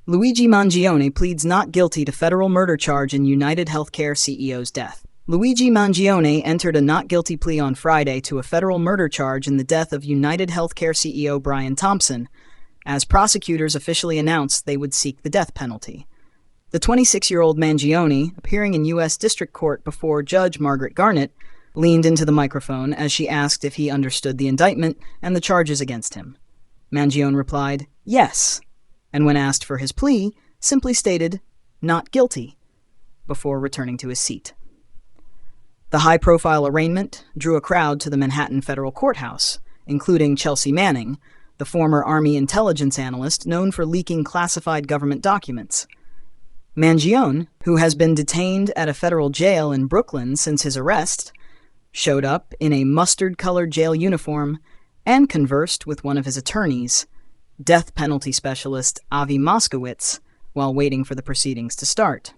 Luigi Mangione pleads not guilty to federal murder charge in UnitedHealthcare CEO's death. Luigi Mangione entered a not guilty plea on Friday to a federal murder charge in the death of UnitedHealthcare CEO Brian Thompson, as prosecutors officially announced they would seek the death penalty. The 26-year-old Mangione, appearing in U.S. District Court before Judge Margaret Garnett, leaned into the microphone as she asked if he understood the indictment and the charges against him. Mangione replied, "Yes," and when asked for his plea, simply stated, "Not guilty," before returning to his seat. The high-profile arraignment drew a crowd to the Manhattan federal courthouse, including Chelsea Manning, the former Army intelligence analyst known for leaking classified government documents. Mangione, who has been detained at a federal jail in Brooklyn since his arrest, showed up in a mustard-colored jail uniform and conversed with one of his attorneys, death penalty specialist Avi Moskowitz, while waiting for the proceedings to start.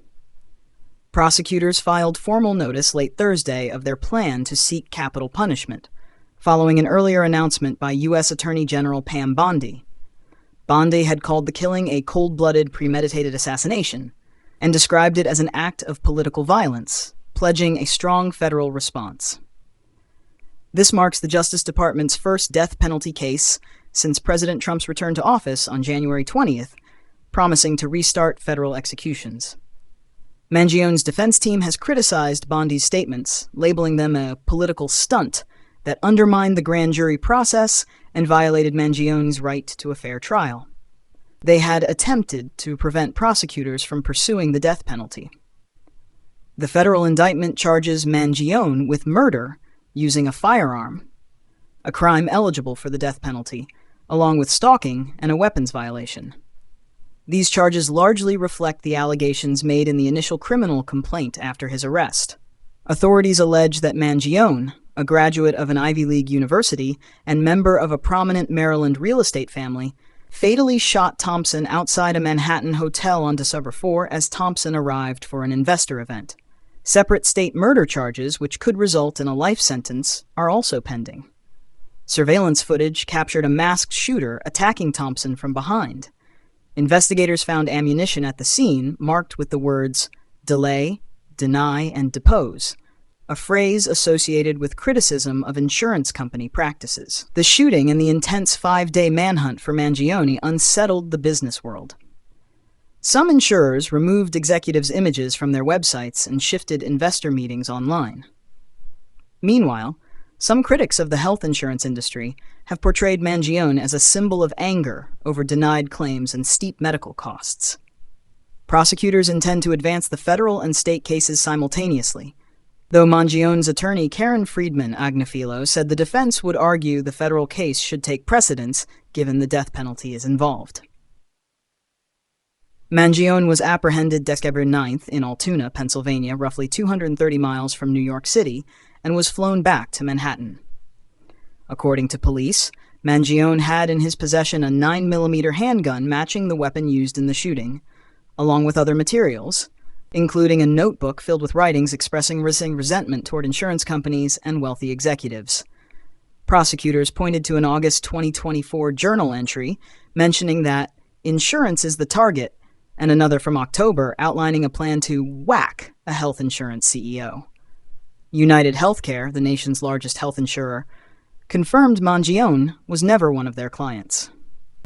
Prosecutors filed formal notice late Thursday of their plan to seek capital punishment, following an earlier announcement by U.S. Attorney General Pam Bondi. Bondi had called the killing a cold-blooded, premeditated assassination and described it as an act of political violence, pledging a strong federal response. This marks the Justice Department's first death penalty case since President Trump's return to office on January 20th, promising to restart federal executions. Mangione's defense team has criticized Bondi's statements, labeling them a political stunt that undermined the grand jury process and violated Mangione's right to a fair trial. They had attempted to prevent prosecutors from pursuing the death penalty. The federal indictment charges Mangione with murder using a firearm, a crime eligible for the death penalty, along with stalking and a weapons violation. These charges largely reflect the allegations made in the initial criminal complaint after his arrest. Authorities allege that Mangione, a graduate of an Ivy League university and member of a prominent Maryland real estate family, fatally shot Thompson outside a Manhattan hotel on December 4 as Thompson arrived for an investor event. Separate state murder charges, which could result in a life sentence, are also pending. Surveillance footage captured a masked shooter attacking Thompson from behind. Investigators found ammunition at the scene marked with the words delay, deny, and depose, a phrase associated with criticism of insurance company practices. The shooting and the intense 5-day manhunt for Mangione unsettled the business world. Some insurers removed executives' images from their websites and shifted investor meetings online. Meanwhile, some critics of the health insurance industry have portrayed Mangione as a symbol of anger over denied claims and steep medical costs. Prosecutors intend to advance the federal and state cases simultaneously, though Mangione's attorney Karen Friedman Agnifilo said the defense would argue the federal case should take precedence given the death penalty is involved. Mangione was apprehended December 9th in Altoona, Pennsylvania, roughly 230 miles from New York City, and was flown back to Manhattan. According to police, Mangione had in his possession a 9mm handgun matching the weapon used in the shooting, along with other materials, including a notebook filled with writings expressing resentment toward insurance companies and wealthy executives. Prosecutors pointed to an August 2024 journal entry mentioning that insurance is the target, and another from October outlining a plan to whack a health insurance CEO. UnitedHealthcare, the nation's largest health insurer, confirmed Mangione was never one of their clients.